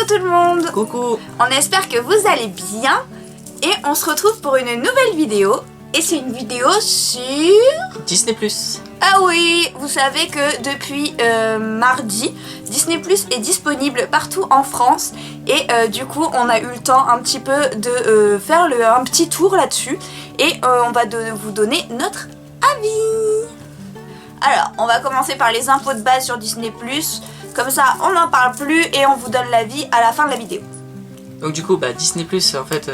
tout le monde. Coucou. On espère que vous allez bien et on se retrouve pour une nouvelle vidéo. Et c'est une vidéo sur... Disney+. Ah oui, vous savez que depuis mardi, Disney+ est disponible partout en France. Et du coup, on a eu le temps un petit peu de faire un petit tour là-dessus. Et on va vous donner notre avis. Alors, on va commencer par les infos de base sur Disney+. Comme ça, on n'en parle plus et on vous donne l'avis à la fin de la vidéo. Donc du coup, Disney+, en fait,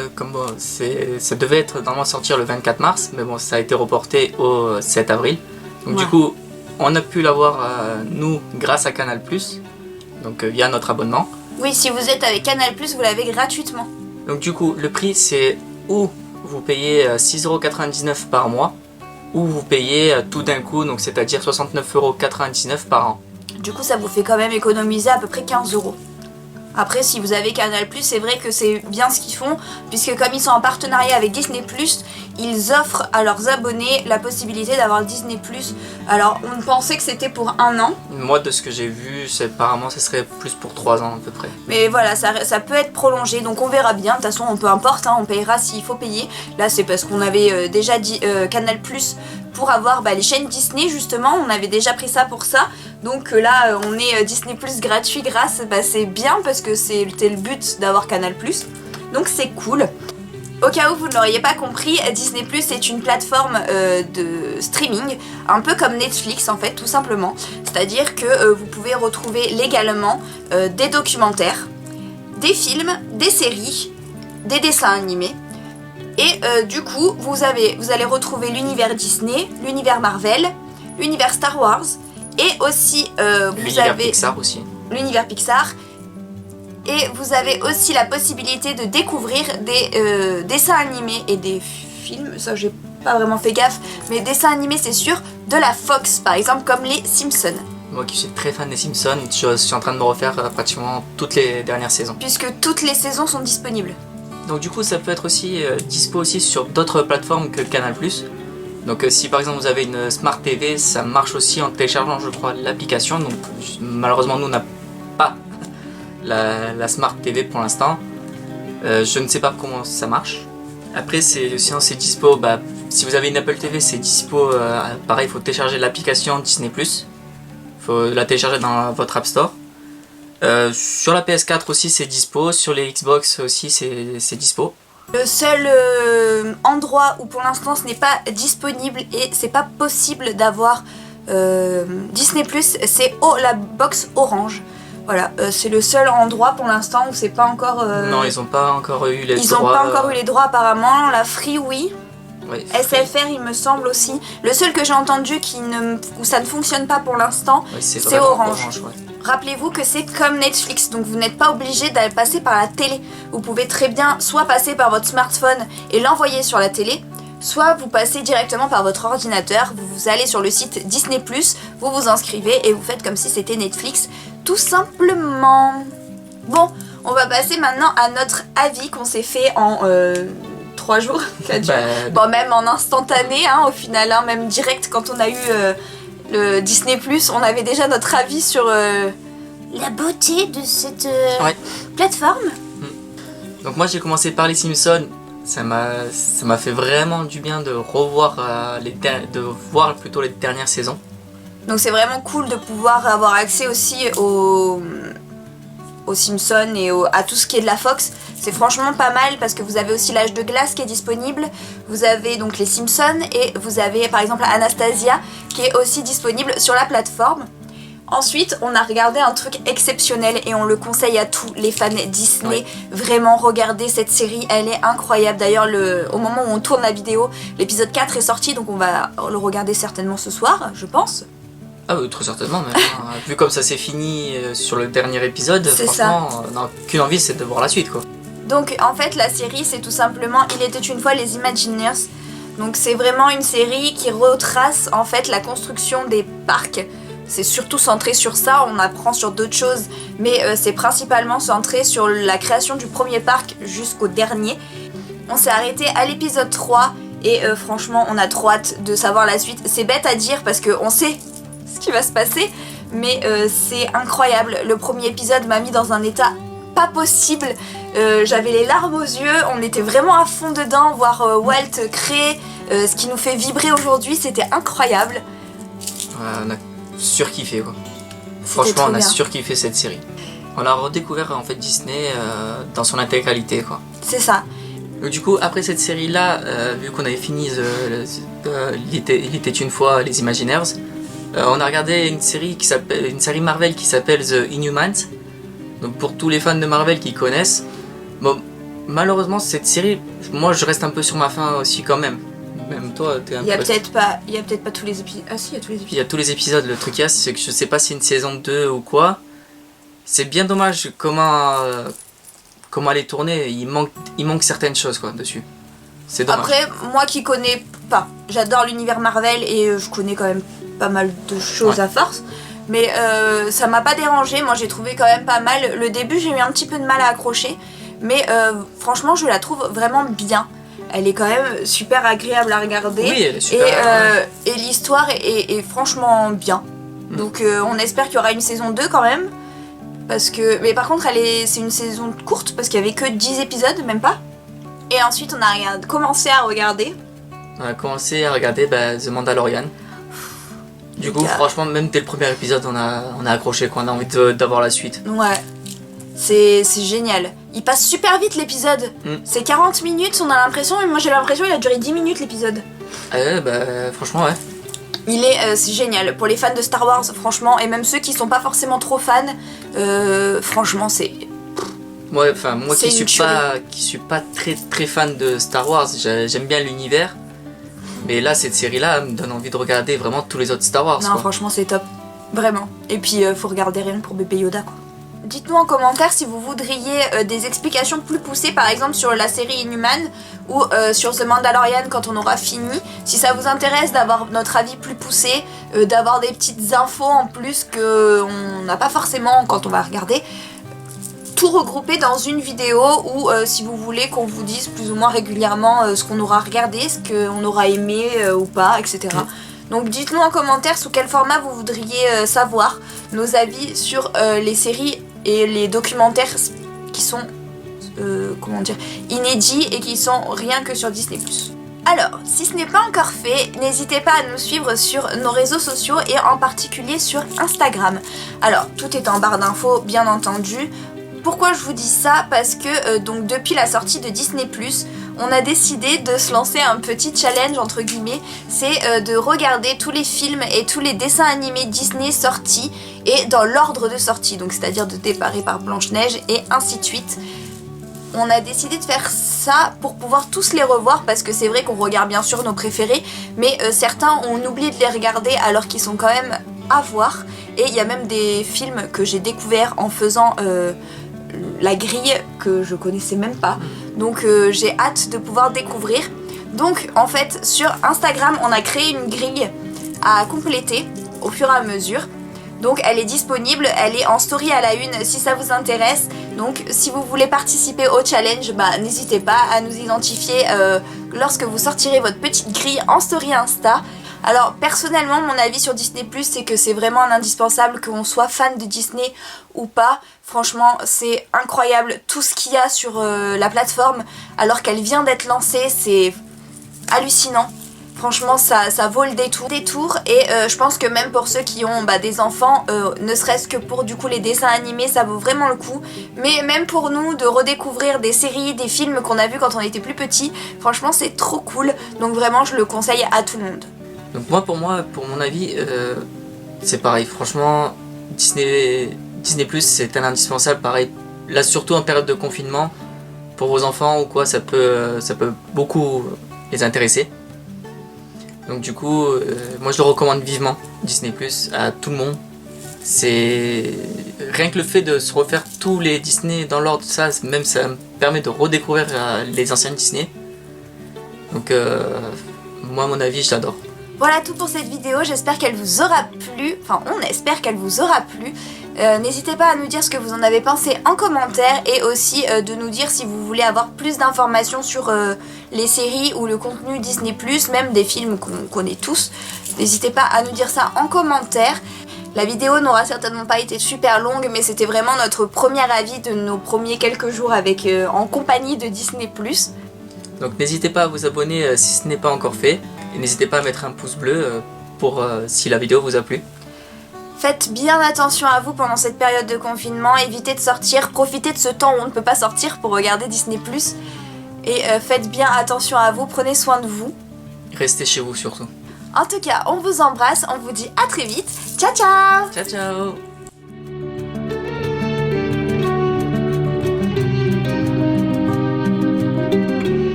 ça devait être normalement sortir le 24 mars, mais bon, ça a été reporté au 7 avril. Donc du coup, on a pu l'avoir, nous, grâce à Canal+, donc via notre abonnement. Oui, si vous êtes avec Canal+, vous l'avez gratuitement. Donc du coup, le prix, c'est ou vous payez 6,99€ par mois, ou vous payez tout d'un coup, donc c'est-à-dire 69,99€ par an. Du coup, ça vous fait quand même économiser à peu près 15€. Après, si vous avez Canal+, c'est vrai que c'est bien ce qu'ils font, puisque comme ils sont en partenariat avec Disney+, ils offrent à leurs abonnés la possibilité d'avoir Disney+. Alors, on pensait que c'était pour 1 an. Moi, de ce que j'ai vu, apparemment, ce serait plus pour 3 ans à peu près. Mais voilà, ça peut être prolongé, donc on verra bien. De toute façon, peu importe, on payera s'il faut payer. Là, c'est parce qu'on avait déjà dit Canal+, pour avoir les chaînes Disney, justement. On avait déjà pris ça pour ça. Donc là, on est Disney+ gratuit grâce, c'est bien parce que c'était le but d'avoir Canal+. Donc c'est cool. Au cas où vous ne l'auriez pas compris, Disney+ est une plateforme de streaming, un peu comme Netflix en fait, tout simplement. C'est-à-dire que vous pouvez retrouver légalement des documentaires, des films, des séries, des dessins animés. Et du coup, vous allez retrouver l'univers Disney, l'univers Marvel, l'univers Star Wars, et aussi vous avez Pixar aussi. L'univers Pixar. Et vous avez aussi la possibilité de découvrir des dessins animés et des films, ça j'ai pas vraiment fait gaffe, mais dessins animés c'est sûr, de la Fox par exemple, comme les Simpsons. Moi qui suis très fan des Simpsons, je suis en train de me refaire pratiquement toutes les dernières saisons. Puisque toutes les saisons sont disponibles. Donc du coup ça peut être aussi dispo aussi sur d'autres plateformes que Canal+. Donc si par exemple vous avez une Smart TV, ça marche aussi en téléchargeant je crois l'application. Donc malheureusement nous on n'a pas la Smart TV pour l'instant. Je ne sais pas comment ça marche. Après sinon c'est dispo, si vous avez une Apple TV c'est dispo, pareil il faut télécharger l'application Disney+. Il faut la télécharger dans votre App Store. Sur la PS4 aussi c'est dispo, sur les Xbox aussi c'est dispo. Le seul endroit où pour l'instant ce n'est pas disponible et c'est pas possible d'avoir Disney+, c'est la box Orange. Voilà, c'est le seul endroit pour l'instant où c'est pas encore... Non, ils ont pas encore eu les droits. Ils ont pas encore eu les droits apparemment. La Free, oui. Oui, SFR, il me semble aussi. Le seul que j'ai entendu où ça ne fonctionne pas pour l'instant, c'est Orange. Rappelez-vous que c'est comme Netflix, donc vous n'êtes pas obligé d'aller passer par la télé. Vous pouvez très bien soit passer par votre smartphone et l'envoyer sur la télé, soit vous passez directement par votre ordinateur, vous allez sur le site Disney+, vous vous inscrivez et vous faites comme si c'était Netflix, tout simplement. Bon, on va passer maintenant à notre avis qu'on s'est fait en 3 jours, 4 jours. Bon, même en instantané, au final, même direct quand on a eu... le Disney+, on avait déjà notre avis sur la beauté de cette plateforme. Donc moi j'ai commencé par les Simpsons, ça m'a fait vraiment du bien de revoir, de voir plutôt les dernières saisons. Donc c'est vraiment cool de pouvoir avoir accès aussi aux Simpsons et à tout ce qui est de la Fox. C'est franchement pas mal parce que vous avez aussi l'Âge de glace qui est disponible. Vous avez donc les Simpsons et vous avez par exemple Anastasia qui est aussi disponible sur la plateforme. Ensuite, on a regardé un truc exceptionnel et on le conseille à tous les fans Disney. Ouais. Vraiment, regardez cette série, elle est incroyable. D'ailleurs, au moment où on tourne la vidéo, l'épisode 4 est sorti, donc on va le regarder certainement ce soir, je pense. Ah oui, très certainement, mais vu comme ça s'est fini sur le dernier épisode, franchement, on n'a qu'une envie, c'est de voir la suite, quoi. Donc en fait la série c'est tout simplement Il était une fois les Imagineers. Donc c'est vraiment une série qui retrace en fait la construction des parcs. C'est surtout centré sur ça, on apprend sur d'autres choses, mais c'est principalement centré sur la création du premier parc jusqu'au dernier. On s'est arrêté à l'épisode 3 et franchement on a trop hâte de savoir la suite. C'est bête à dire parce qu'on sait ce qui va se passer, mais c'est incroyable. Le premier épisode m'a mis dans un état pas possible. J'avais les larmes aux yeux, on était vraiment à fond dedans, voir Walt créer ce qui nous fait vibrer aujourd'hui, c'était incroyable. On a surkiffé quoi. Franchement, on a surkiffé cette série. On a redécouvert en fait Disney dans son intégralité quoi. C'est ça. Donc, du coup, après cette série-là, vu qu'on avait fini Il était une fois les Imagineers, on a regardé une série Marvel qui s'appelle The Inhumans. Donc pour tous les fans de Marvel qui connaissent, bon, malheureusement cette série, moi je reste un peu sur ma faim aussi quand même. Même toi, t'es un peu. Il y a peut-être pas tous les épisodes. Ah si, il y a tous les épisodes. Il y a tous les épisodes. Le truc c'est que je sais pas si c'est une saison 2 ou quoi. C'est bien dommage comment elle est tournée. Il manque certaines choses quoi dessus. C'est dommage. Après, moi qui connais pas, j'adore l'univers Marvel et je connais quand même pas mal de choses à force. Mais ça m'a pas dérangé, moi j'ai trouvé quand même pas mal. Le début j'ai eu un petit peu de mal à accrocher, mais franchement je la trouve vraiment bien. Elle est quand même super agréable à regarder. Oui, elle est super. Et l'histoire est franchement bien. Donc on espère qu'il y aura une saison 2 quand même. Mais par contre c'est une saison courte parce qu'il y avait que 10 épisodes, même pas. Et ensuite on a commencé à regarder. On a commencé à regarder The Mandalorian. Du coup, franchement, même dès le premier épisode, on a accroché, quoi. On a envie d'avoir la suite. Ouais, c'est génial. Il passe super vite l'épisode. C'est 40 minutes, on a l'impression, mais moi j'ai l'impression qu'il a duré 10 minutes l'épisode. Franchement, ouais. C'est génial. Pour les fans de Star Wars, franchement, et même ceux qui sont pas forcément trop fans, franchement, c'est. Ouais, enfin, moi qui suis pas très très fan de Star Wars, j'aime bien l'univers. Mais là, cette série-là me donne envie de regarder vraiment tous les autres Star Wars. Non, franchement, c'est top. Vraiment. Et puis, faut regarder rien pour bébé Yoda, quoi. Dites-nous en commentaire si vous voudriez des explications plus poussées, par exemple sur la série Inhuman ou sur The Mandalorian quand on aura fini. Si ça vous intéresse d'avoir notre avis plus poussé, d'avoir des petites infos en plus qu'on n'a pas forcément quand on va regarder. Tout regroupé dans une vidéo ou si vous voulez qu'on vous dise plus ou moins régulièrement ce qu'on aura regardé, ce qu'on aura aimé ou pas, etc. Donc dites-nous en commentaire sous quel format vous voudriez savoir nos avis sur les séries et les documentaires qui sont inédits et qui sont rien que sur Disney+. Alors, si ce n'est pas encore fait, n'hésitez pas à nous suivre sur nos réseaux sociaux et en particulier sur Instagram. Alors, tout est en barre d'infos, bien entendu. Pourquoi je vous dis ça? Parce que donc depuis la sortie de Disney+, on a décidé de se lancer un petit challenge entre guillemets, c'est de regarder tous les films et tous les dessins animés Disney sortis et dans l'ordre de sortie, donc c'est-à-dire de déparer par Blanche-Neige et ainsi de suite. On a décidé de faire ça pour pouvoir tous les revoir parce que c'est vrai qu'on regarde bien sûr nos préférés, mais certains ont oublié de les regarder alors qu'ils sont quand même à voir. Et il y a même des films que j'ai découverts en faisant la grille que je connaissais même pas. Donc j'ai hâte de pouvoir découvrir. Donc en fait sur Instagram on a créé une grille à compléter au fur et à mesure. Donc elle est disponible, elle est en story à la une si ça vous intéresse. Donc si vous voulez participer au challenge, n'hésitez pas à nous identifier lorsque vous sortirez votre petite grille en story Insta. Alors personnellement mon avis sur Disney+, c'est que c'est vraiment un indispensable qu'on soit fan de Disney ou pas. Franchement c'est incroyable tout ce qu'il y a sur la plateforme alors qu'elle vient d'être lancée, c'est hallucinant. Franchement ça vaut le détour et je pense que même pour ceux qui ont des enfants, ne serait-ce que pour du coup les dessins animés ça vaut vraiment le coup. Mais même pour nous de redécouvrir des séries, des films qu'on a vus quand on était plus petit, franchement c'est trop cool. Donc vraiment je le conseille à tout le monde. Donc pour mon avis, c'est pareil. Franchement, Disney+, c'est un indispensable. Pareil, là surtout en période de confinement, pour vos enfants ou quoi, ça peut beaucoup les intéresser. Donc du coup, moi je le recommande vivement, Disney+, à tout le monde. C'est rien que le fait de se refaire tous les Disney dans l'ordre, ça me permet de redécouvrir les anciens Disney. Donc moi à mon avis, je l'adore. Voilà tout pour cette vidéo, j'espère qu'elle vous aura plu, enfin on espère qu'elle vous aura plu. N'hésitez pas à nous dire ce que vous en avez pensé en commentaire et aussi de nous dire si vous voulez avoir plus d'informations sur les séries ou le contenu Disney+, même des films qu'on connaît tous. N'hésitez pas à nous dire ça en commentaire. La vidéo n'aura certainement pas été super longue, mais c'était vraiment notre premier avis de nos premiers quelques jours avec, en compagnie de Disney+. Donc n'hésitez pas à vous abonner si ce n'est pas encore fait. Et n'hésitez pas à mettre un pouce bleu si la vidéo vous a plu. Faites bien attention à vous pendant cette période de confinement, évitez de sortir, profitez de ce temps où on ne peut pas sortir pour regarder Disney+. Et faites bien attention à vous, prenez soin de vous. Restez chez vous surtout. En tout cas, on vous embrasse, on vous dit à très vite. Ciao ciao! Ciao ciao!